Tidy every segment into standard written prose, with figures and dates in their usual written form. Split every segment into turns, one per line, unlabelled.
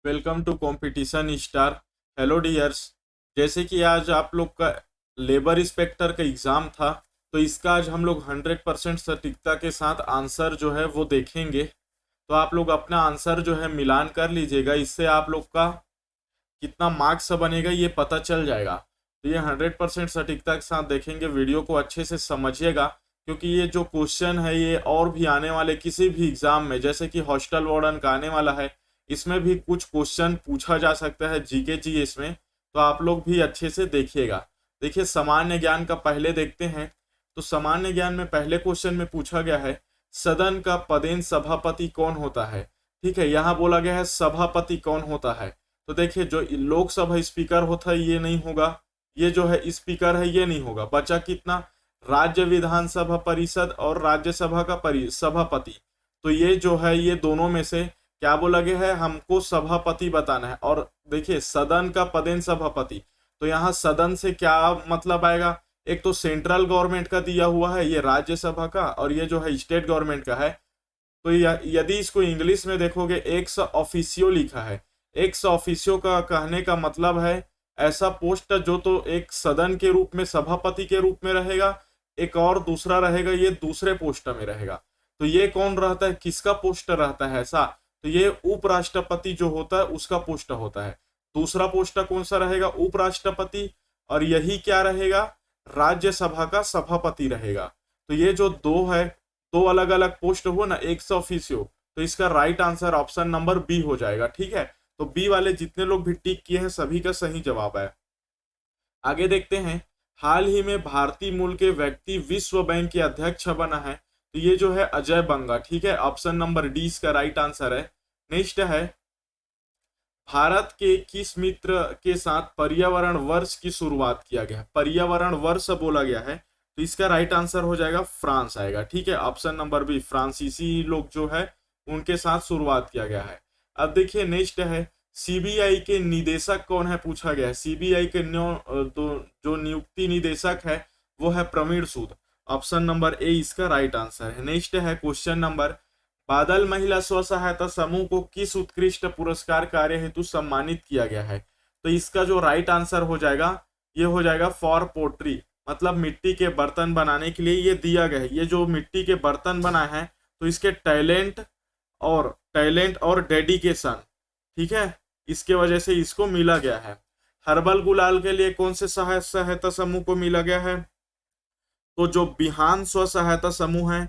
Welcome to competition star. Hello dears. जैसे कि आज आप लोग का लेबर इंस्पेक्टर का एग्ज़ाम था, तो इसका आज हम लोग 100% सटीकता के साथ आंसर जो है वो देखेंगे। तो आप लोग अपना आंसर जो है मिलान कर लीजिएगा, इससे आप लोग का कितना मार्क्स बनेगा ये पता चल जाएगा। तो ये 100% सटीकता के साथ देखेंगे, वीडियो को अच्छे से समझिएगा, क्योंकि ये जो क्वेश्चन है ये और भी आने वाले किसी भी एग्जाम में, जैसे कि हॉस्टल वार्डन का आने वाला है, इसमें भी कुछ क्वेश्चन पूछा जा सकता है जीके जी इसमें। तो आप लोग भी अच्छे से देखिएगा। देखिए, सामान्य ज्ञान का पहले देखते हैं। तो सामान्य ज्ञान में पहले क्वेश्चन में पूछा गया है, सदन का पदेन सभापति कौन होता है। ठीक है, यहाँ बोला गया है सभापति कौन होता है। तो देखिए, जो लोकसभा स्पीकर होता है ये नहीं होगा, ये जो है स्पीकर है ये नहीं होगा। बचा कितना, राज्य विधानसभा परिषद और राज्यसभा का सभापति। तो ये जो है ये दोनों में से क्या बोला गया है, हमको सभापति बताना है। और देखिए, सदन का पदेन सभापति, तो यहाँ सदन से क्या मतलब आएगा, एक तो सेंट्रल गवर्नमेंट का दिया हुआ है, ये राज्यसभा का, और ये जो है स्टेट गवर्नमेंट का है। तो यदि इसको इंग्लिश में देखोगे, एक्स ऑफिसियो लिखा है। एक्स ऑफिसियो का कहने का मतलब है ऐसा पोस्ट जो तो एक सदन के रूप में सभापति के रूप में रहेगा, एक और दूसरा रहेगा ये दूसरे पोस्ट में रहेगा। तो ये कौन रहता है, किसका पोस्ट रहता है ऐसा, तो ये उपराष्ट्रपति जो होता है उसका पोस्ट होता है। दूसरा पोस्ट कौन सा रहेगा, उपराष्ट्रपति। और यही क्या रहेगा, राज्यसभा का सभापति रहेगा। तो ये जो दो है, दो अलग अलग पोस्ट हुआ ना, एक्स ऑफिसियो, तो इसका right answer option number B हो जाएगा। ठीक है, तो बी वाले जितने लोग भी टिक किए हैं सभी का सही जवाब है। आगे देखते हैं, हाल ही में भारतीय मूल के व्यक्ति विश्व बैंक के अध्यक्ष बना है। तो ये जो है अजय बंगा। ठीक है, ऑप्शन नंबर डी इसका राइट आंसर है। नेक्स्ट है, भारत के किस मित्र के साथ पर्यावरण वर्ष की शुरुआत किया गया। पर्यावरण वर्ष बोला गया है, तो इसका राइट आंसर हो जाएगा फ्रांस आएगा। ठीक है, ऑप्शन नंबर बी, फ्रांसीसी लोग जो है उनके साथ शुरुआत किया गया है। अब देखिए, नेक्स्ट है, सीबीआई के निदेशक कौन है पूछा गया है। सीबीआई के जो नियुक्ति निदेशक है वो है प्रवीण सूद। ऑप्शन नंबर ए इसका राइट आंसर है। नेक्स्ट है क्वेश्चन नंबर, बादल महिला स्व सहायता समूह को किस उत्कृष्ट पुरस्कार कार्य हेतु सम्मानित किया गया है। तो इसका जो राइट आंसर हो जाएगा ये हो जाएगा फॉर पोट्री, मतलब मिट्टी के बर्तन बनाने के लिए ये दिया गया है। ये जो मिट्टी के बर्तन बनाए हैं तो इसके टैलेंट और डेडिकेशन, ठीक है, इसके वजह से इसको मिला गया है। हर्बल गुलाल के लिए कौन से सहायता समूह को मिला गया है, तो जो बिहान स्व सहायता समूह है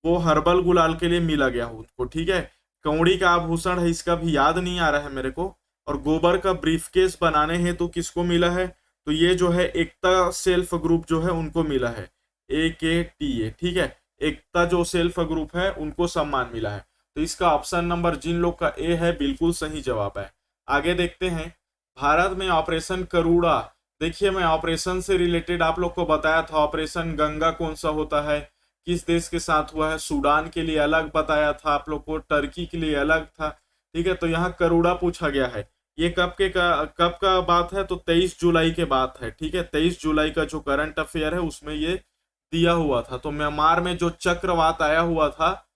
वो हर्बल गुलाल के लिए मिला गया हो उनको। ठीक है, कौड़ी का आभूषण है, इसका भी याद नहीं आ रहा है मेरे को। और गोबर का ब्रीफकेस बनाने हैं तो किसको मिला है, तो ये जो है एकता सेल्फ ग्रुप जो है उनको मिला है, AKTA। ठीक है, एकता जो सेल्फ ग्रुप है उनको सम्मान मिला है। तो इसका ऑप्शन नंबर जिन लोग का ए है बिल्कुल सही जवाब है। आगे देखते हैं, भारत में ऑपरेशन करूड़ा। देखिए, मैं ऑपरेशन से रिलेटेड आप लोग को बताया था, ऑपरेशन गंगा कौन सा होता है, किस देश के साथ हुआ है, सूडान के लिए अलग बताया था आप लोग को, टर्की के लिए अलग था। ठीक है, तो यहाँ करूड़ा पूछा गया है। ये कब का बात है, तो 23 जुलाई के बात है। ठीक है, 23 जुलाई का जो करंट अफेयर है उसमें ये दिया हुआ था। तो म्यांमार में जो चक्रवात आया हुआ था,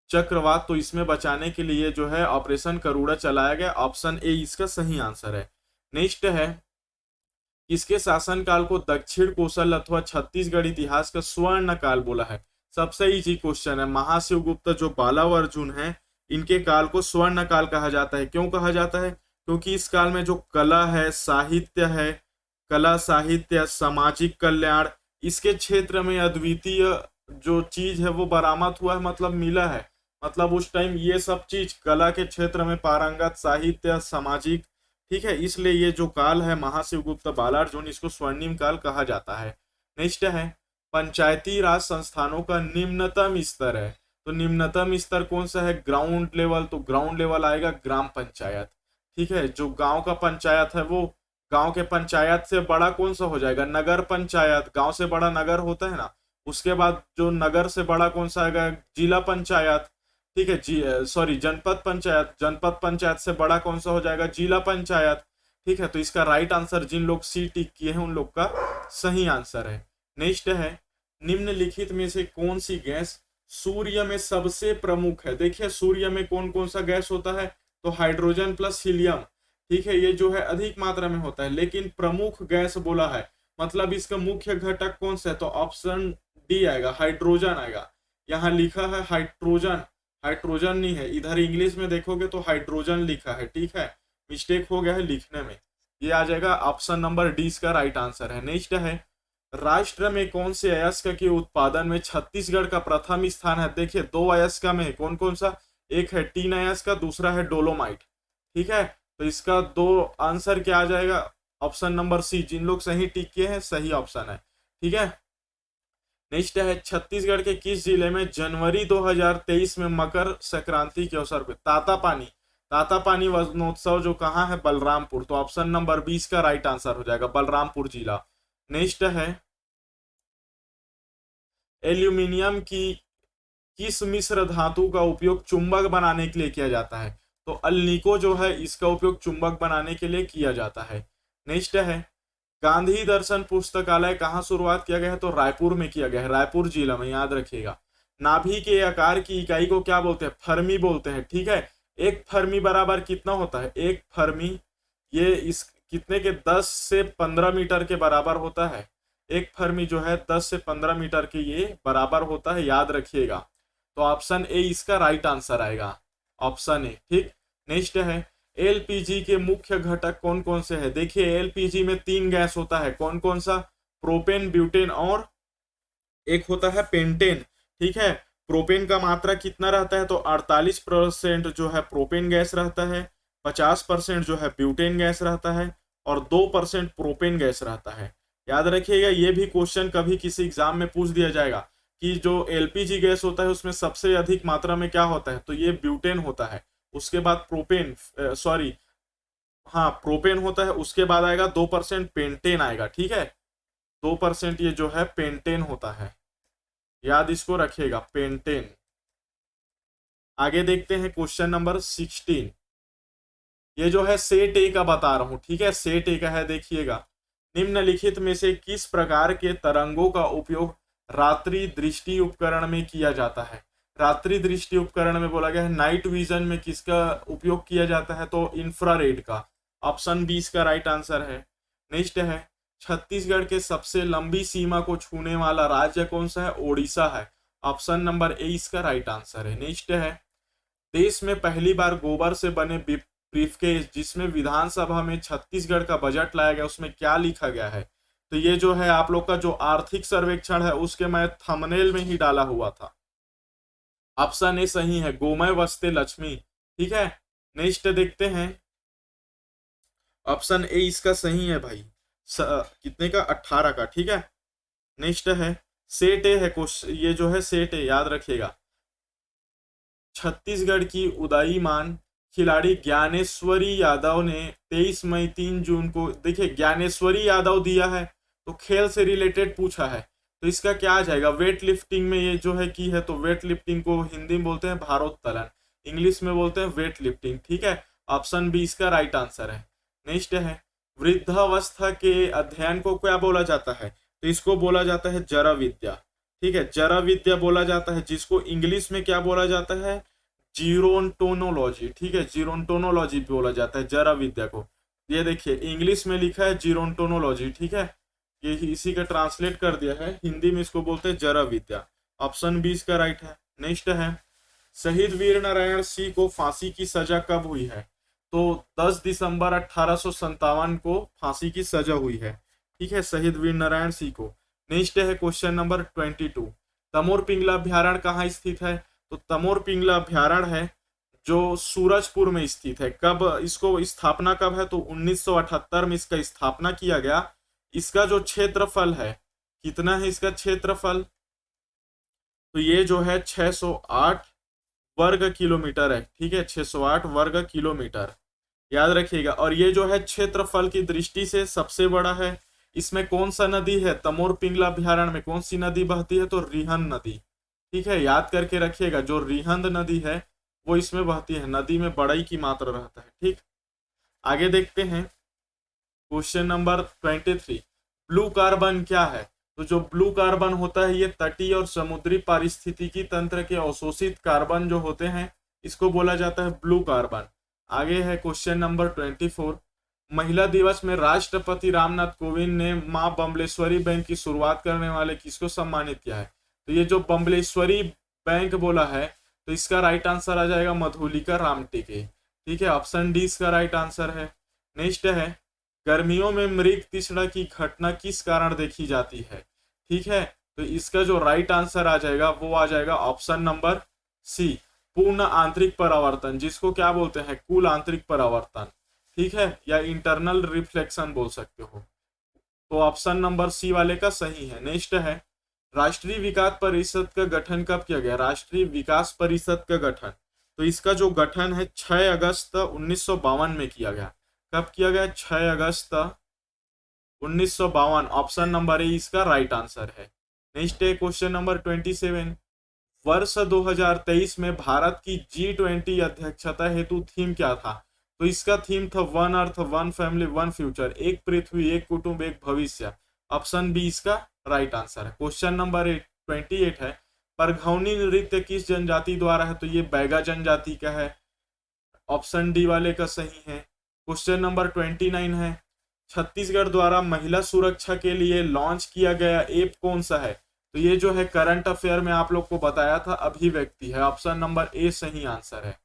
चक्रवात, तो इसमें बचाने के लिए जो है ऑपरेशन करूड़ा चलाया गया। ऑप्शन ए इसका सही आंसर है। नेक्स्ट है, किसके शासनकाल को दक्षिण कोसल अथवा छत्तीसगढ़ इतिहास का स्वर्ण काल बोला है। सबसे इजी क्वेश्चन है, महाशिवगुप्त जो बालाव अर्जुन है इनके काल को स्वर्ण काल कहा जाता है। क्यों कहा जाता है, क्योंकि इस काल में जो कला है, साहित्य है, कला साहित्य सामाजिक कल्याण, इसके क्षेत्र में अद्वितीय जो चीज है वो बरामद हुआ है, मतलब मिला है। मतलब उस टाइम ये सब चीज कला के क्षेत्र में पारंगत, साहित्य, सामाजिक, ठीक है, इसलिए ये जो काल है महाशिवगुप्त बालार्जुन, इसको स्वर्णिम काल कहा जाता है। नेक्स्ट है, पंचायती राज संस्थानों का निम्नतम स्तर है। तो निम्नतम स्तर कौन सा है, ग्राउंड लेवल। तो ग्राउंड लेवल आएगा ग्राम पंचायत। ठीक है, जो गांव का पंचायत है वो गांव के पंचायत से बड़ा कौन सा हो जाएगा, नगर पंचायत। गांव से बड़ा नगर होता है ना, उसके बाद जो नगर से बड़ा कौन सा आएगा, जिला पंचायत। ठीक है, सॉरी, जनपद पंचायत। जनपद पंचायत से बड़ा कौन सा हो जाएगा, जिला पंचायत। ठीक है, तो इसका राइट आंसर जिन लोग सी टिक किए हैं उन लोग का सही आंसर है। नेक्स्ट है, निम्नलिखित में से कौन सी गैस सूर्य में सबसे प्रमुख है। देखिए, सूर्य में कौन कौन सा गैस होता है, तो हाइड्रोजन प्लस हीलियम, ठीक है, ये जो है अधिक मात्रा में होता है। लेकिन प्रमुख गैस बोला है, मतलब इसका मुख्य घटक कौन सा है, तो ऑप्शन डी आएगा, हाइड्रोजन आएगा। यहाँ लिखा है हाइड्रोजन, हाइड्रोजन नहीं है, इधर इंग्लिश में देखोगे तो हाइड्रोजन लिखा है, ठीक है, मिस्टेक हो गया है लिखने में। ये आ जाएगा ऑप्शन नंबर डी इसका राइट आंसर है। नेक्स्ट है, राष्ट्र में कौन से अयस्क के उत्पादन में छत्तीसगढ़ का प्रथम स्थान है। देखिए दो अयस्क में है, कौन कौन सा, एक है टीन अयस्क का, दूसरा है डोलोमाइट, ठीक है। तो इसका दो आंसर क्या आ जाएगा, ऑप्शन नंबर सी, जिन लोग सही टिक किए हैं सही ऑप्शन है, ठीक है। नेक्स्ट है, छत्तीसगढ़ के किस जिले में जनवरी 2023 में मकर संक्रांति के अवसर पर तातापानी वजनोत्सव जो कहाँ है, बलरामपुर। तो ऑप्शन नंबर 20 का राइट आंसर हो जाएगा, बलरामपुर जिला। नेक्स्ट है, एल्यूमिनियम की किस मिश्र धातु का उपयोग चुंबक बनाने के लिए किया जाता है। तो अल्निको जो है इसका उपयोग चुंबक बनाने के लिए किया जाता है। नेक्स्ट है, गांधी दर्शन पुस्तकालय कहाँ शुरुआत किया गया है, तो रायपुर में किया गया है, रायपुर जिला में, याद रखिएगा। नाभि के आकार की इकाई को क्या बोलते हैं, फर्मी बोलते हैं, ठीक है। एक फर्मी बराबर कितना होता है, एक फर्मी ये इस कितने के 10 से 15 मीटर के बराबर होता है। एक फर्मी जो है 10 से 15 मीटर के ये बराबर होता है, याद रखिएगा। तो ऑप्शन ए इसका राइट आंसर आएगा, ऑप्शन ए, ठीक। नेक्स्ट है, एलपीजी के मुख्य घटक कौन कौन से है। देखिए एलपीजी में 3 गैस होता है, कौन कौन सा, प्रोपेन, ब्यूटेन और एक होता है पेंटेन, ठीक है। प्रोपेन का मात्रा कितना रहता है, तो 48% जो है प्रोपेन गैस रहता है, 50% जो है ब्यूटेन गैस रहता है और 2% प्रोपेन गैस रहता है। याद रखिएगा, ये भी क्वेश्चन कभी किसी एग्जाम में पूछ दिया जाएगा कि जो एलपीजी गैस होता है उसमें सबसे अधिक मात्रा में क्या होता है, तो ये ब्यूटेन होता है। उसके बाद प्रोपेन, सॉरी हाँ प्रोपेन होता है, उसके बाद आएगा 2% पेंटेन आएगा, ठीक है। 2% ये जो है पेंटेन होता है, याद इसको रखिएगा, पेंटेन। आगे देखते हैं क्वेश्चन नंबर 16। ये जो है सेट ए का बता रहा हूं, ठीक है, सेट ए का है, देखिएगा। निम्नलिखित में से किस प्रकार के तरंगों का उपयोग रात्रि दृष्टि उपकरण में किया जाता है। रात्रि दृष्टि उपकरण में बोला गया है, नाइट विजन में किसका उपयोग किया जाता है, तो इंफ्रारेड का, ऑप्शन 20 का राइट आंसर है। नेक्स्ट है, छत्तीसगढ़ के सबसे लंबी सीमा को छूने वाला राज्य कौन सा है, ओडिशा है, ऑप्शन नंबर ए इसका राइट आंसर है। नेक्स्ट है, देश में पहली बार गोबर से बने ब्रीफकेस जिसमें विधानसभा में छत्तीसगढ़ का बजट लाया गया, उसमें क्या लिखा गया है। तो ये जो है आप लोग का जो आर्थिक सर्वेक्षण है उसके मैं थंबनेल में ही डाला हुआ था, ऑप्शन ए सही है, गोमय वस्ते लक्ष्मी, ठीक है। नेक्स्ट देखते हैं, ऑप्शन ए इसका सही है भाई, कितने का, 18 का, ठीक है। नेक्स्ट है, सेट ए है क्वेश्चन, ये जो है सेट ए, याद रखिएगा। छत्तीसगढ़ की उदीयमान खिलाड़ी ज्ञानेश्वरी यादव ने 23 मई 3 जून को, देखिए ज्ञानेश्वरी यादव दिया है तो खेल से रिलेटेड पूछा है, तो इसका क्या आ जाएगा, वेट लिफ्टिंग में ये जो है की है, तो वेट लिफ्टिंग को हिंदी में बोलते हैं भारोत्तोलन, इंग्लिश में बोलते हैं वेट लिफ्टिंग, ठीक है। ऑप्शन बी इसका राइट आंसर है। नेक्स्ट है, वृद्धावस्था के अध्ययन को क्या बोला जाता है, तो इसको बोला जाता है जरा विद्या, ठीक है, जरा विद्या बोला जाता है, जिसको इंग्लिश में क्या बोला जाता है, जीरोंटोनोलॉजी, ठीक है, जीरोंटोनोलॉजी बोला जाता है जरा विद्या को। ये देखिए इंग्लिश में लिखा है जीरोंटोनोलॉजी, ठीक है, ये इसी का ट्रांसलेट कर दिया है, हिंदी में इसको बोलते हैं जरा विद्या, ऑप्शन 20 का राइट है। नेक्स्ट है, शहीद वीर नारायण सिंह को फांसी की सजा कब हुई है, तो 10 दिसंबर 1857 को फांसी की सजा हुई है, ठीक है, शहीद वीर नारायण सिंह को। नेक्स्ट है क्वेश्चन नंबर 22, तमोर पिंगला अभ्यारण्य कहाँ स्थित है, तो तमोर पिंगला अभ्यारण्य है जो सूरजपुर में स्थित है। कब इसको स्थापना कब है, तो 1978 में इसका स्थापना किया गया। इसका जो क्षेत्रफल है, कितना है इसका क्षेत्रफल, तो ये जो है 608 वर्ग किलोमीटर है, ठीक है, 608 वर्ग किलोमीटर, याद रखिएगा। और ये जो है क्षेत्रफल की दृष्टि से सबसे बड़ा है। इसमें कौन सा नदी है, तमोर पिंगला अभ्यारण्य में कौन सी नदी बहती है, तो रिहंद नदी, ठीक है, याद करके रखिएगा, जो रिहंद नदी है वो इसमें बहती है, नदी में बड़ाई की मात्रा रहता है, ठीक। आगे देखते हैं क्वेश्चन नंबर 23, ब्लू कार्बन क्या है, तो जो ब्लू कार्बन होता है ये तटीय और समुद्री पारिस्थितिकी तंत्र के अवशोषित कार्बन जो होते हैं इसको बोला जाता है ब्लू कार्बन। आगे है क्वेश्चन नंबर 24। महिला दिवस में राष्ट्रपति रामनाथ कोविंद ने मां बम्बलेश्वरी बैंक की शुरुआत करने वाले किसको सम्मानित किया है? तो ये जो बम्बलेश्वरी बैंक बोला है, तो इसका राइट आंसर आ जाएगा मधुलिका रामटेके। ठीक है, ऑप्शन डी इसका राइट आंसर है। नेक्स्ट है, गर्मियों में मृग तृष्णा की घटना किस कारण देखी जाती है? ठीक है, तो इसका जो राइट आंसर आ जाएगा वो आ जाएगा ऑप्शन नंबर सी, पूर्ण आंतरिक परावर्तन, जिसको क्या बोलते हैं, कुल आंतरिक परावर्तन। ठीक है, या इंटरनल रिफ्लेक्शन बोल सकते हो। तो ऑप्शन नंबर सी वाले का सही है। नेक्स्ट है, राष्ट्रीय विकास परिषद का गठन कब किया गया? राष्ट्रीय विकास परिषद का गठन, तो इसका जो गठन है 6 अगस्त 1952 में किया गया। कब किया गया? 6 अगस्त 1952। ऑप्शन नंबर ए इसका राइट आंसर है। नेक्स्ट है क्वेश्चन नंबर 27। वर्ष 2023 में भारत की G20 अध्यक्षता हेतु थीम क्या था? तो इसका थीम था one earth one family one future, एक पृथ्वी एक कुटुंब एक भविष्य। ऑप्शन बी इसका राइट आंसर है। क्वेश्चन नंबर 28 है, परघौनी नृत्य किस जनजाति द्वारा है? तो ये बैगा जनजाति का है। ऑप्शन डी वाले का सही है। क्वेश्चन नंबर 29 है, छत्तीसगढ़ द्वारा महिला सुरक्षा के लिए लॉन्च किया गया ऐप कौन सा है? तो ये जो है करंट अफेयर में आप लोग को बताया था, अभिव्यक्ति है। ऑप्शन नंबर ए सही आंसर है।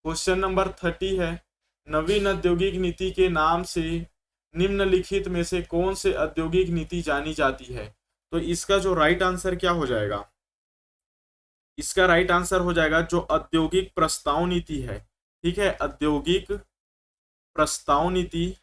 क्वेश्चन नंबर 30 है, नवीन औद्योगिक नीति के नाम से निम्नलिखित में से कौन से औद्योगिक नीति जानी जाती है? तो इसका जो राइट आंसर क्या हो जाएगा? इसका राइट आंसर हो जाएगा जो औद्योगिक प्रस्ताव नीति है। ठीक है, औद्योगिक प्रस्ताव नीति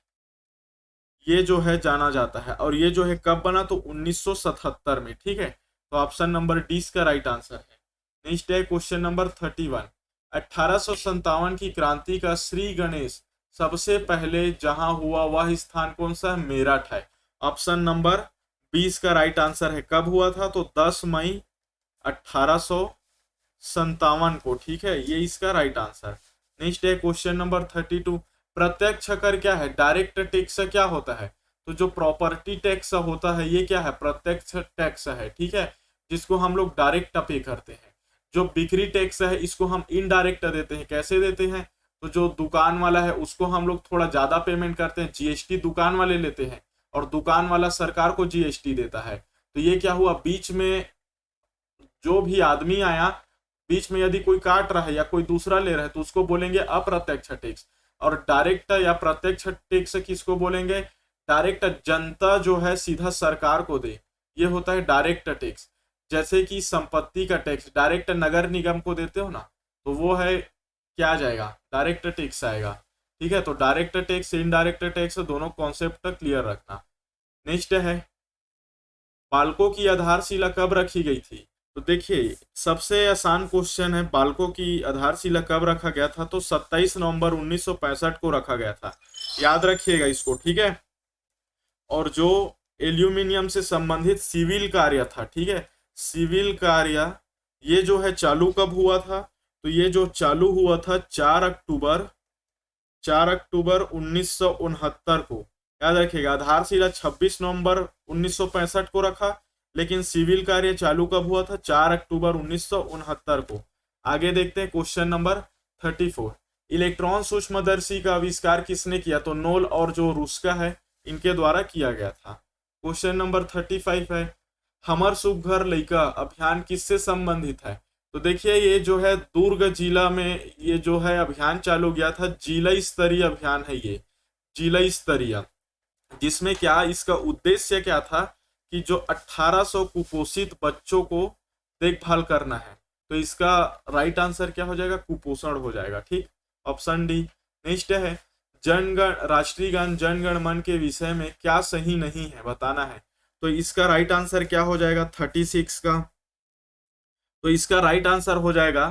ये जो है जाना जाता है, और ये जो है कब बना? तो 1977 में। ठीक है, तो ऑप्शन नंबर डी इसका राइट आंसर है। नेक्स्ट है क्वेश्चन नंबर 31। 1857 की क्रांति का श्री गणेश सबसे पहले जहां हुआ वह स्थान कौन सा है? मेरठ है। ऑप्शन नंबर बी इसका राइट आंसर है। कब हुआ था? तो 10 मई 1857 को। ठीक है, ये इसका राइट आंसर। नेक्स्ट है क्वेश्चन नंबर 32। प्रत्यक्ष कर क्या है? डायरेक्ट टैक्स क्या होता है? तो जो प्रॉपर्टी टैक्स होता है ये क्या है? प्रत्यक्ष टैक्स है। ठीक है, जिसको हम लोग डायरेक्ट पे करते हैं। जो बिक्री टैक्स है इसको हम इनडायरेक्ट देते हैं। कैसे देते हैं? तो जो दुकान वाला है उसको हम लोग थोड़ा ज्यादा पेमेंट करते हैं, जीएसटी दुकान वाले लेते हैं, और दुकान वाला सरकार को जीएसटी देता है। तो ये क्या हुआ, बीच में जो भी आदमी आया, बीच में यदि कोई काट रहा है या कोई दूसरा ले रहा है तो उसको बोलेंगे अप्रत्यक्ष टैक्स। और डायरेक्ट या प्रत्यक्ष टैक्स किसको बोलेंगे? डायरेक्ट जनता जो है सीधा सरकार को दे, ये होता है डायरेक्ट टैक्स। जैसे कि संपत्ति का टैक्स डायरेक्ट नगर निगम को देते हो ना, तो वो है क्या आ जाएगा? डायरेक्ट टैक्स आएगा। ठीक है, तो डायरेक्ट टैक्स इनडायरेक्ट टैक्स दोनों कॉन्सेप्ट क्लियर रखना। नेक्स्ट है, बालकों की आधारशिला कब रखी गई थी? तो देखिए सबसे आसान क्वेश्चन है, बालकों की आधारशिला कब रखा गया था? तो 27 नवंबर 1965 को रखा गया था। याद रखिएगा इसको। ठीक है, और जो एल्यूमिनियम से संबंधित सिविल कार्य था, ठीक है, सिविल कार्य ये जो है चालू कब हुआ था? तो ये जो चालू हुआ था 4 अक्टूबर 1969 को। याद रखिएगा, आधारशिला 26 नवंबर 1965 को रखा, लेकिन सिविल कार्य चालू कब हुआ था? 4 अक्टूबर 1969 को। आगे देखते हैं क्वेश्चन नंबर 34। इलेक्ट्रॉन सूक्ष्मदर्शी का आविष्कार किसने किया? तो नोल और जो रूस्का है इनके द्वारा किया गया था। क्वेश्चन नंबर 35 है, हमर सुघर लइका अभियान किससे संबंधित है? तो देखिए ये जो है दुर्ग जिला में ये जो है अभियान चालू गया था, जिला स्तरीय अभियान है ये, जिला स्तरीय, जिसमें क्या इसका उद्देश्य क्या था कि जो 1800 कुपोषित बच्चों को देखभाल करना है। तो इसका राइट आंसर क्या हो जाएगा? कुपोषण हो जाएगा। ठीक, ऑप्शन डी। नेक्स्ट है, जनगण राष्ट्रीय गान जनगण मन के विषय में क्या सही नहीं है बताना है। तो इसका राइट आंसर क्या हो जाएगा? 36 का। तो इसका राइट आंसर हो जाएगा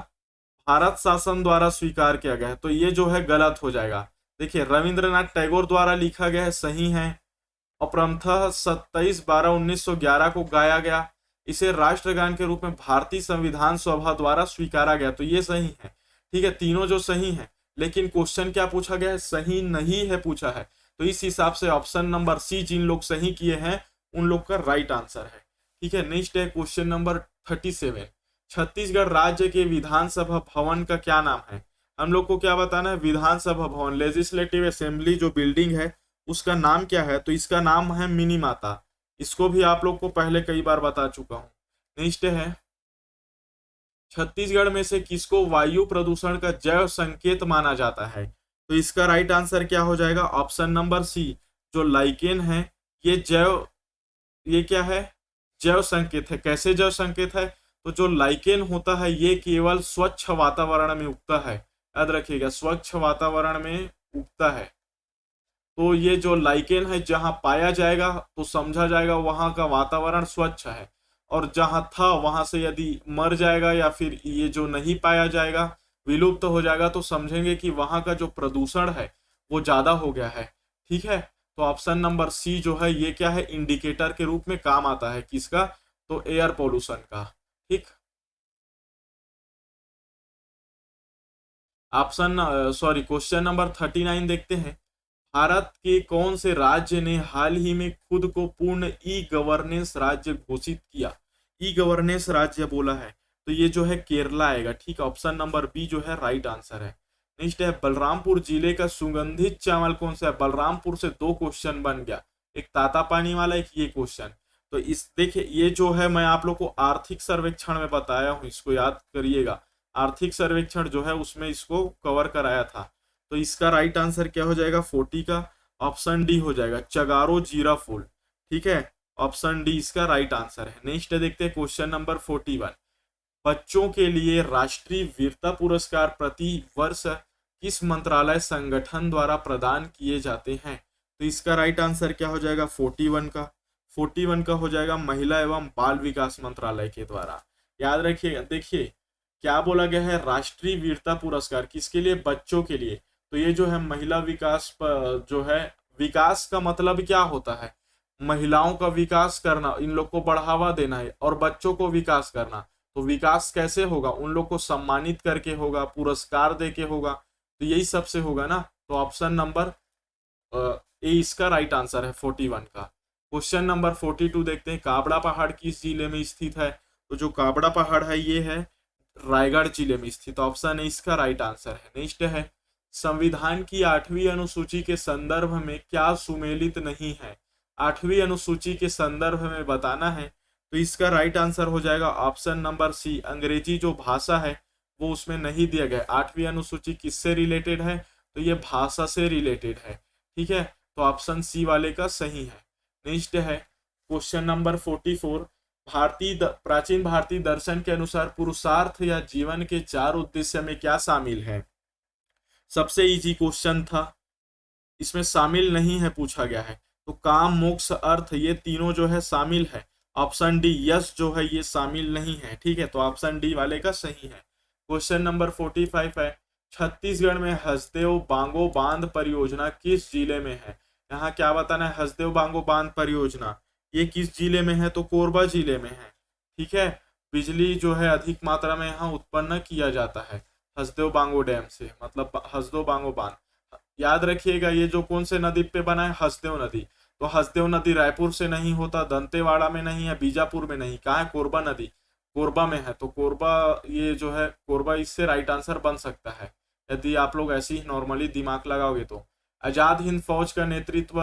भारत शासन द्वारा स्वीकार किया गया है। तो ये जो है गलत हो जाएगा। देखिए रविंद्रनाथ टैगोर द्वारा लिखा गया है, सही है। और क्रमशः 27/12/1911 को गाया गया। इसे राष्ट्रगान के रूप में भारतीय संविधान सभा द्वारा स्वीकारा गया। तो ये सही है। ठीक है, तीनों जो सही है, लेकिन क्वेश्चन क्या पूछा गया है? सही नहीं है पूछा है। तो इस हिसाब से ऑप्शन नंबर सी जिन लोग सही किए हैं उन लोग का राइट आंसर है। ठीक है, नेक्स्ट है क्वेश्चन नंबर 37। छत्तीसगढ़ राज्य के विधानसभा भवन का क्या नाम है? हम लोग को क्या बताना है, विधानसभा भवन, लेजिस्लेटिव असेंबली जो बिल्डिंग है उसका नाम क्या है, तो इसका नाम है मिनीमाता। इसको भी आप लोग को पहले कई बार बता चुका हूं। नेक्स्ट है, छत्तीसगढ़ में से किसको वायु प्रदूषण का जैव संकेत माना जाता है, तो इसका राइट आंसर क्या हो जाएगा, ऑप्शन नंबर सी, जो लाइकेन है। ये जैव, ये क्या है, जैव संकेत है। कैसे जैव संकेत है, तो जो लाइकेन होता है ये केवल स्वच्छ वातावरण में उगता है, याद रखिएगा, स्वच्छ वातावरण में उगता है। तो ये जो लाइकेन है जहां पाया जाएगा तो समझा जाएगा वहां का वातावरण स्वच्छ है, और जहां था वहां से यदि मर जाएगा या फिर ये जो नहीं पाया जाएगा, विलुप्त हो जाएगा, तो समझेंगे कि वहां का जो प्रदूषण है वो ज्यादा हो गया है। ठीक है, तो ऑप्शन नंबर सी जो है ये क्या है, इंडिकेटर के रूप में काम आता है, किसका, तो एयर पोल्यूशन का। ठीक, ऑप्शन सॉरी क्वेश्चन नंबर 39 देखते हैं। भारत के कौन से राज्य ने हाल ही में खुद को पूर्ण ई गवर्नेंस राज्य घोषित किया, ई गवर्नेंस राज्य बोला है, तो ये जो है केरला आएगा। ठीक, ऑप्शन नंबर बी जो है राइट आंसर है। नेक्स्ट है, बलरामपुर जिले का सुगंधित चावल कौन सा है, बलरामपुर से दो क्वेश्चन बन गया, एक ताता पानी वाला, एक ये क्वेश्चन। तो इस देखिए, ये जो है मैं आप लोग को आर्थिक सर्वेक्षण में बताया हूँ, इसको याद करिएगा। आर्थिक सर्वेक्षण जो है उसमें इसको कवर कराया था। तो इसका राइट आंसर क्या हो जाएगा, 40 का ऑप्शन डी हो जाएगा, चगारो जीरा फूल। ठीक है, ऑप्शन डी इसका राइट आंसर है। नेक्स्ट देखते हैं क्वेश्चन नंबर 41। बच्चों के लिए राष्ट्रीय वीरता पुरस्कार प्रति वर्ष किस मंत्रालय संगठन द्वारा प्रदान किए जाते हैं, तो इसका राइट आंसर क्या हो जाएगा, 41 का। 41 का हो जाएगा महिला एवं बाल विकास मंत्रालय के द्वारा। याद रखिएगा, देखिए क्या बोला गया है, राष्ट्रीय वीरता पुरस्कार किसके लिए, बच्चों के लिए। तो ये जो है महिला विकास जो है, विकास का मतलब क्या होता है, महिलाओं का विकास करना, इन लोग को बढ़ावा देना है, और बच्चों को विकास करना। तो विकास कैसे होगा, उन लोग को सम्मानित करके होगा, पुरस्कार दे के होगा, तो यही सबसे होगा ना। तो ऑप्शन नंबर ए इसका राइट आंसर है 41 का। क्वेश्चन नंबर 42 देखते हैं, काबड़ा पहाड़ किस जिले में स्थित है, तो जो काबड़ा पहाड़ है ये है रायगढ़ जिले में स्थित, ऑप्शन ए इसका राइट आंसर है। नेक्स्ट है, संविधान की 8वीं अनुसूची के संदर्भ में क्या सुमेलित नहीं है, 8वीं अनुसूची के संदर्भ में बताना है, तो इसका राइट आंसर हो जाएगा ऑप्शन नंबर सी, अंग्रेजी जो भाषा है वो उसमें नहीं दिया गया। 8वीं अनुसूची किससे रिलेटेड है, तो ये भाषा से रिलेटेड है। ठीक है, तो ऑप्शन सी वाले का सही है। नेक्स्ट है क्वेश्चन नंबर 44। प्राचीन भारतीय दर्शन के अनुसार पुरुषार्थ या जीवन के 4 उद्देश्य में क्या शामिल है, सबसे इजी क्वेश्चन था, इसमें शामिल नहीं है पूछा गया है। तो काम मोक्ष अर्थ ये तीनों जो है शामिल है, ऑप्शन डी यस जो है ये शामिल नहीं है। ठीक है, तो ऑप्शन डी वाले का सही है। क्वेश्चन नंबर 45 है, छत्तीसगढ़ में हसदेव बांगो बांध परियोजना किस जिले में है, यहाँ क्या बताना है, हसदेव बांगो बांध परियोजना ये किस जिले में है, तो कोरबा जिले में है। ठीक है, बिजली जो है अधिक मात्रा में यहाँ उत्पन्न किया जाता है हसदेव बांगो डैम से, मतलब हसदेव बांगो बांध। याद रखिएगा ये जो कौन से नदी पे बना है, हसदेव नदी। तो हसदेव नदी रायपुर से नहीं होता, दंतेवाड़ा में नहीं है, बीजापुर में नहीं, कहाँ है, कोरबा नदी कोरबा में है। तो कोरबा ये जो है कोरबा इससे राइट आंसर बन सकता है यदि आप लोग ऐसे ही नॉर्मली दिमाग लगाओगे तो। आजाद हिंद फौज का नेतृत्व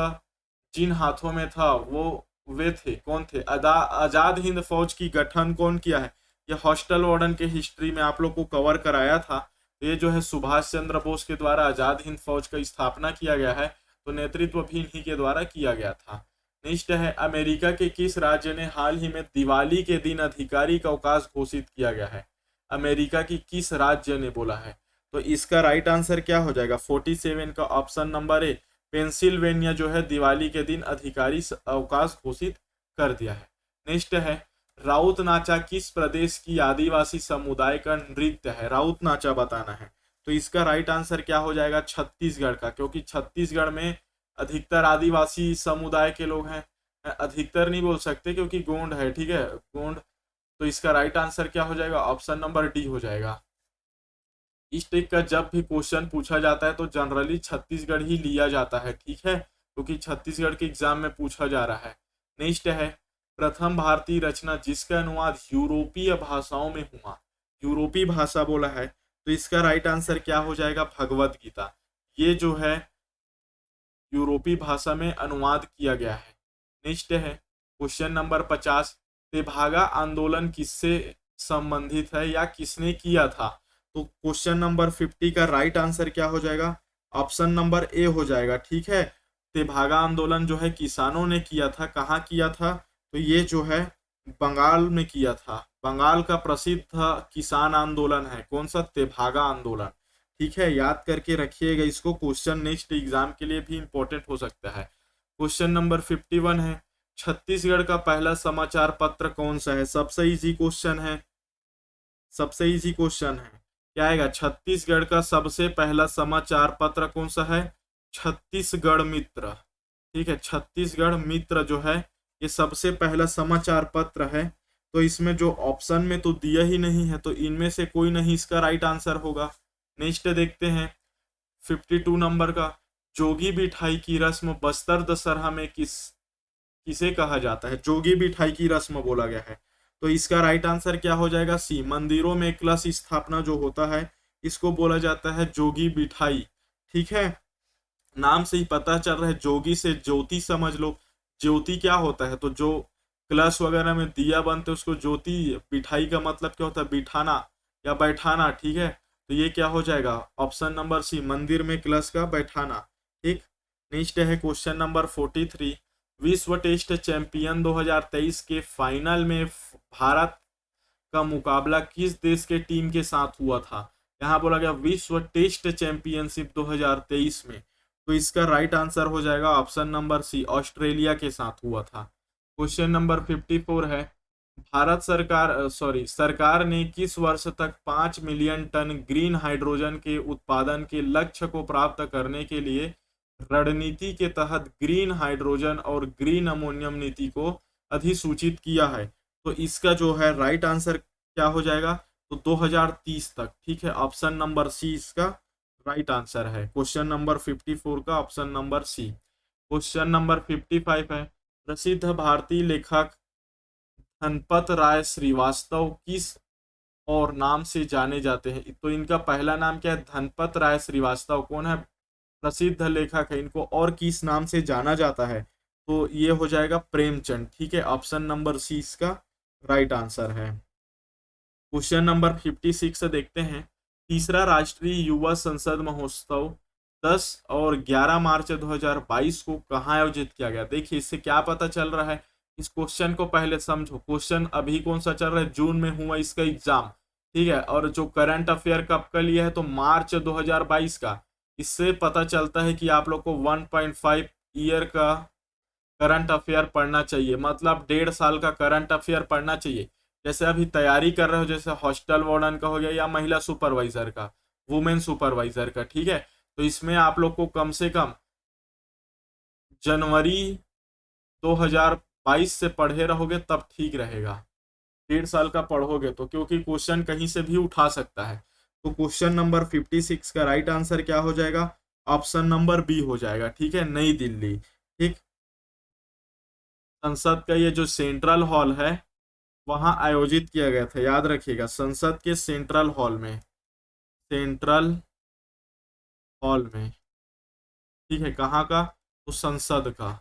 जिन हाथों में था वो वे थे, कौन थे, आजाद हिंद फौज की गठन कौन किया है, ये हॉस्टल वार्डन के हिस्ट्री में आप लोग को कवर कराया था। तो ये जो है सुभाष चंद्र बोस के द्वारा आजाद हिंद फौज का स्थापना किया गया है, तो नेतृत्व भी इन्हीं के द्वारा किया गया था। नेक्स्ट है, अमेरिका के किस राज्य ने हाल ही में दिवाली के दिन आधिकारिक अवकाश घोषित किया गया है, अमेरिका की किस राज्य ने बोला है, तो इसका राइट आंसर क्या हो जाएगा, 47 का ऑप्शन नंबर ए, पेंसिल्वेनिया जो है दिवाली के दिन आधिकारिक अवकाश घोषित कर दिया है। नेक्स्ट है, राउत नाचा किस प्रदेश की आदिवासी समुदाय का नृत्य है, राउत नाचा बताना है, तो इसका राइट आंसर क्या हो जाएगा, छत्तीसगढ़ का, क्योंकि छत्तीसगढ़ में अधिकतर आदिवासी समुदाय के लोग हैं। अधिकतर नहीं बोल सकते क्योंकि गोंड है, ठीक है, गोंड। तो इसका राइट आंसर क्या हो जाएगा, ऑप्शन नंबर डी हो जाएगा। इस टाइप का जब भी क्वेश्चन पूछा जाता है तो जनरली छत्तीसगढ़ ही लिया जाता है, ठीक है, क्योंकि छत्तीसगढ़ के एग्जाम में पूछा जा रहा है। नेक्स्ट है, प्रथम भारतीय रचना जिसका अनुवाद यूरोपीय भाषाओं में हुआ, यूरोपीय भाषा बोला है, तो इसका राइट आंसर क्या हो जाएगा, भगवत गीता। ये जो है यूरोपीय भाषा में अनुवाद किया गया है। नेक्स्ट है क्वेश्चन नंबर 50, तेभागा आंदोलन किससे संबंधित है या किसने किया था। तो क्वेश्चन नंबर 50 का राइट आंसर क्या हो जाएगा, ऑप्शन नंबर ए हो जाएगा। ठीक है, तेभागा आंदोलन जो है किसानों ने किया था। कहाँ किया था, तो ये जो है बंगाल में किया था। बंगाल का प्रसिद्ध किसान आंदोलन है कौन सा, तेभागा आंदोलन। ठीक है, याद करके रखिएगा इसको, क्वेश्चन नेक्स्ट एग्जाम के लिए भी इंपॉर्टेंट हो सकता है। क्वेश्चन नंबर 51 है, छत्तीसगढ़ का पहला समाचार पत्र कौन सा है। सबसे इजी क्वेश्चन है, सबसे इजी क्वेश्चन है। क्या आएगा, छत्तीसगढ़ का सबसे पहला समाचार पत्र कौन सा है, छत्तीसगढ़ मित्र। ठीक है, छत्तीसगढ़ मित्र जो है ये सबसे पहला समाचार पत्र है। तो इसमें जो ऑप्शन में तो दिया ही नहीं है, तो इनमें से कोई नहीं इसका राइट आंसर होगा। नेक्स्ट देखते हैं 52 नंबर का, जोगी बिठाई की रस्म बस्तर दशहरा में किसे कहा जाता है। जोगी बिठाई की रस्म बोला गया है, तो इसका राइट आंसर क्या हो जाएगा, सी। मंदिरों में कलश स्थापना जो होता है इसको बोला जाता है जोगी बिठाई। ठीक है, नाम से ही पता चल रहा है, जोगी से ज्योति समझ लो। ज्योति क्या होता है, तो जो कलश वगैरह में दिया बनते उसको ज्योति, बिठाई का मतलब क्या होता है, बिठाना या बैठाना। ठीक है, तो ये क्या हो जाएगा, ऑप्शन नंबर सी, मंदिर में कलश का बैठाना। ठीक, नेक्स्ट है क्वेश्चन नंबर 43, विश्व टेस्ट चैंपियन 2023 के फाइनल में भारत का मुकाबला किस देश के टीम के साथ हुआ था। यहाँ बोला गया विश्व टेस्ट चैंपियनशिप 2023 में, तो इसका राइट आंसर हो जाएगा ऑप्शन नंबर सी, ऑस्ट्रेलिया के साथ हुआ था। क्वेश्चन नंबर 54 है, भारत सरकार ने किस वर्ष तक 5 मिलियन टन ग्रीन हाइड्रोजन के उत्पादन के लक्ष्य को प्राप्त करने के लिए रणनीति के तहत ग्रीन हाइड्रोजन और ग्रीन अमोनियम नीति को अधिसूचित किया है। तो इसका जो है राइट आंसर क्या हो जाएगा, तो 2030 तक। ठीक है, ऑप्शन नंबर सी इसका राइट आंसर है। क्वेश्चन नंबर 54 का option number C. Question number 55 है, प्रसिद्ध भारतीय लेखक धनपत राय श्रीवास्तव किस और नाम से जाने जाते हैं। तो इनका पहला नाम क्या है, धनपत राय श्रीवास्तव कौन है, प्रसिद्ध लेखक है। इनको और किस नाम से जाना जाता है, तो ये हो जाएगा प्रेमचंद। ठीक है, ऑप्शन नंबर सी इसका राइट आंसर है। क्वेश्चन नंबर 56 से देखते हैं, तीसरा राष्ट्रीय युवा संसद महोत्सव 10 और 11 मार्च 2022 को कहाँ आयोजित किया गया। देखिए इससे क्या पता चल रहा है, इस क्वेश्चन को पहले समझो। क्वेश्चन अभी कौन सा चल रहा है, जून में हुआ इसका एग्जाम। ठीक है, और जो करंट अफेयर कब का लिया है, तो मार्च 2022 का। इससे पता चलता है कि आप लोग को 1.5 ईयर का करंट अफेयर पढ़ना चाहिए, मतलब 1.5 साल का करंट अफेयर पढ़ना चाहिए। जैसे अभी तैयारी कर रहे हो, जैसे हॉस्टल वार्डन का हो गया या महिला सुपरवाइजर का, वुमेन सुपरवाइजर का। ठीक है, तो इसमें आप लोग को कम से कम जनवरी 2022 से पढ़े रहोगे तब ठीक रहेगा। 1.5 साल का पढ़ोगे तो, क्योंकि क्वेश्चन कहीं से भी उठा सकता है। तो क्वेश्चन नंबर 56 का राइट आंसर क्या हो जाएगा, ऑप्शन नंबर बी हो जाएगा। ठीक है, नई दिल्ली। ठीक, संसद का ये जो सेंट्रल हॉल है वहां आयोजित किया गया था, याद रखिएगा, संसद के सेंट्रल हॉल में, सेंट्रल हॉल में। ठीक है, कहाँ का, तो संसद का।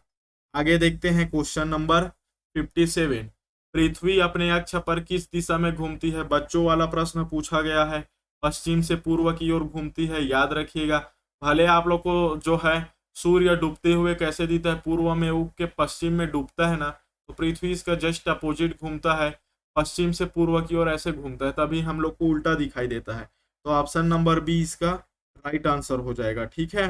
आगे देखते हैं क्वेश्चन नंबर 57, पृथ्वी अपने अक्ष पर किस दिशा में घूमती है। बच्चों वाला प्रश्न पूछा गया है, पश्चिम से पूर्व की ओर घूमती है, याद रखिएगा। भले आप लोग को जो है सूर्य डूबते हुए कैसे दिखता है, पूर्व में उग के पश्चिम में डूबता है ना, तो पृथ्वी इसका जस्ट अपोजिट घूमता है, पश्चिम से पूर्व की ओर ऐसे घूमता है, तभी हम लोग को उल्टा दिखाई देता है। तो ऑप्शन नंबर बी इसका राइट आंसर हो जाएगा। ठीक है,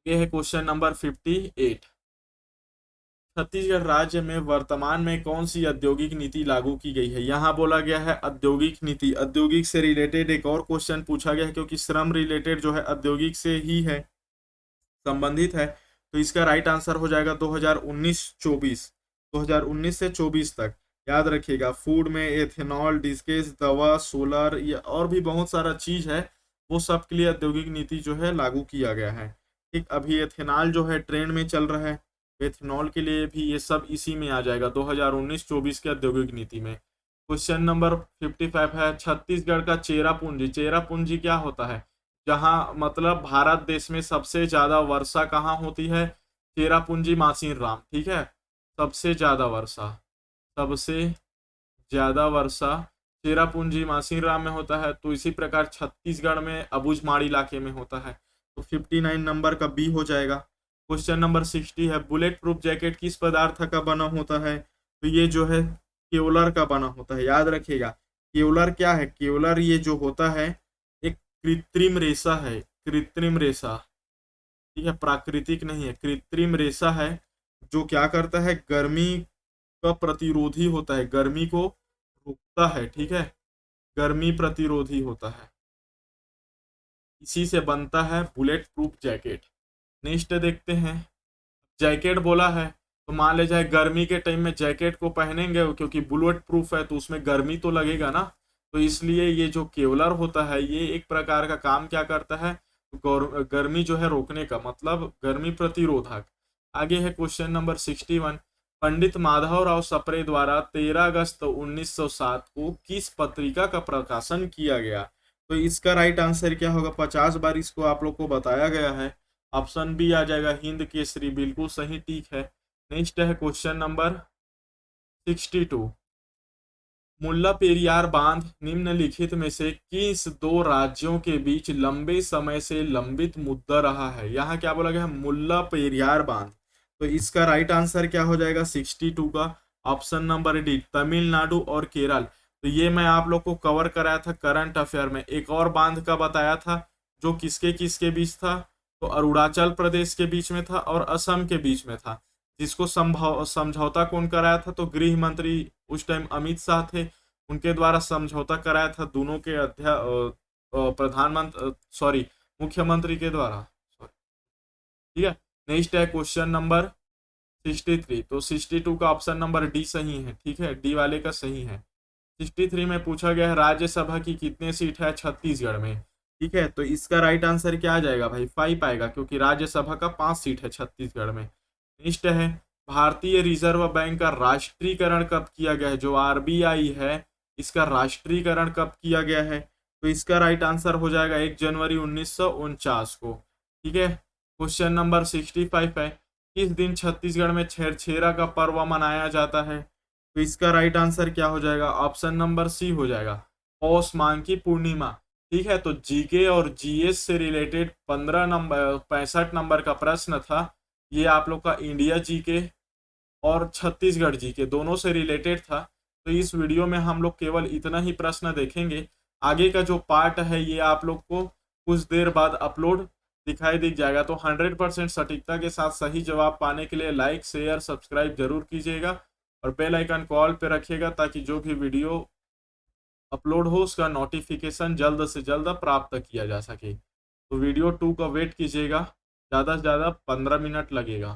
ये है क्वेश्चन नंबर 58, छत्तीसगढ़ राज्य में वर्तमान में कौन सी औद्योगिक नीति लागू की गई है। यहाँ बोला गया है औद्योगिक नीति, औद्योगिक से रिलेटेड एक और क्वेश्चन पूछा गया है, क्योंकि श्रम रिलेटेड जो है औद्योगिक से ही है, संबंधित है। तो इसका राइट आंसर हो जाएगा 2019-24, 2019 से 24 तक। याद रखिएगा, फूड में एथेनॉल, डिस्केस, दवा, सोलर, या और भी बहुत सारा चीज है, वो सब के लिए औद्योगिक नीति जो है लागू किया गया है। ठीक, अभी एथेनॉल जो है ट्रेंड में चल रहा है, एथेनॉल के लिए भी ये सब इसी में आ जाएगा 2019-24 के औद्योगिक नीति में। क्वेश्चन नंबर 55 है, छत्तीसगढ़ का चेरापूंजी, चेरापूंजी क्या होता है? जहां मतलब भारत देश में सबसे ज्यादा वर्षा कहाँ होती है? चेरापूंजी मासिन राम, ठीक है। सबसे ज्यादा वर्षा, सबसे ज्यादा वर्षा चेरापूंजी मासिन राम में होता है। तो इसी प्रकार छत्तीसगढ़ में अबुझमाड़ इलाके में होता है। तो 59 नंबर का बी हो जाएगा। क्वेश्चन नंबर 60 है, बुलेट प्रूफ जैकेट किस पदार्थ का बना होता है? तो ये जो है केवलर का बना होता है, याद रखिएगा। केवलर क्या है? केवलर ये जो होता है एक कृत्रिम रेशा है, कृत्रिम रेशा, ठीक है, प्राकृतिक नहीं है, कृत्रिम रेशा है जो क्या करता है, गर्मी का प्रतिरोधी होता है, गर्मी को रोकता है, ठीक है, गर्मी प्रतिरोधी होता है। इसी से बनता है बुलेट प्रूफ जैकेट। नेक्स्ट देखते हैं, जैकेट बोला है तो मान ले जाए गर्मी के टाइम में जैकेट को पहनेंगे, क्योंकि बुलेट प्रूफ है तो उसमें गर्मी तो लगेगा ना। तो इसलिए ये जो केवलर होता है ये एक प्रकार का काम क्या करता है, गर्मी जो है रोकने का, मतलब गर्मी प्रतिरोधक। आगे है क्वेश्चन नंबर 61, पंडित माधवराव सप्रे द्वारा 13 अगस्त 1907 को किस पत्रिका का प्रकाशन किया गया? तो इसका राइट आंसर क्या होगा? 50 बार इसको आप लोग को बताया गया है। ऑप्शन बी आ जाएगा, हिंद केसरी, बिल्कुल सही, ठीक है। नेक्स्ट है क्वेश्चन नंबर 62, मुल्ला पेरियार बांध निम्नलिखित में से किस दो राज्यों के बीच लंबे समय से लंबित मुद्दा रहा है? यहाँ क्या बोला गया है? मुल्ला पेरियार बांध। तो इसका राइट आंसर क्या हो जाएगा 62 का? ऑप्शन नंबर डी, तमिलनाडु और केरल। तो ये मैं आप लोग को कवर कराया था करंट अफेयर में। एक और बांध का बताया था जो किसके किसके बीच था? तो अरुणाचल प्रदेश के बीच में था और असम के बीच में था। जिसको समझौता कौन कराया था? तो गृह मंत्री उस टाइम अमित शाह थे, उनके द्वारा समझौता कराया था दोनों के प्रधानमंत्री, सॉरी, मुख्यमंत्री के द्वारा, ठीक है। नेक्स्ट है क्वेश्चन नंबर 63, तो 62 का ऑप्शन नंबर डी सही है, ठीक है, डी वाले का सही है। 63 में पूछा गया है राज्यसभा की कितने सीट है छत्तीसगढ़ में? ठीक है, तो इसका राइट आंसर क्या आ जाएगा भाई? 5 आएगा, क्योंकि राज्यसभा का 5 सीट है छत्तीसगढ़ में। नेक्स्ट है, भारतीय रिजर्व बैंक का राष्ट्रीयकरण कब किया गया है? जो आरबीआई है इसका राष्ट्रीयकरण कब किया गया है? तो इसका राइट आंसर हो जाएगा 1 जनवरी 1949 को, ठीक है। क्वेश्चन नंबर 65 है, किस दिन छत्तीसगढ़ में छेरछेरा का पर्व मनाया जाता है? तो इसका राइट आंसर क्या हो जाएगा? ऑप्शन नंबर सी हो जाएगा, पौष माह की पूर्णिमा, ठीक है। तो जीके और जीएस से रिलेटेड 15 नंबर 65 नंबर का प्रश्न था। ये आप लोग का इंडिया जीके और छत्तीसगढ़ जीके दोनों से रिलेटेड था। तो इस वीडियो में हम लोग केवल इतना ही प्रश्न देखेंगे। आगे का जो पार्ट है ये आप लोग को कुछ देर बाद अपलोड दिखाई दिख जाएगा। तो 100% सटीकता के साथ सही जवाब पाने के लिए लाइक शेयर सब्सक्राइब जरूर कीजिएगा और बेल आइकन कॉल पे रखिएगा, ताकि जो भी वीडियो अपलोड हो उसका नोटिफिकेशन जल्द से जल्द प्राप्त किया जा सके। तो वीडियो 2 का वेट कीजिएगा, ज़्यादा से ज़्यादा 15 मिनट लगेगा।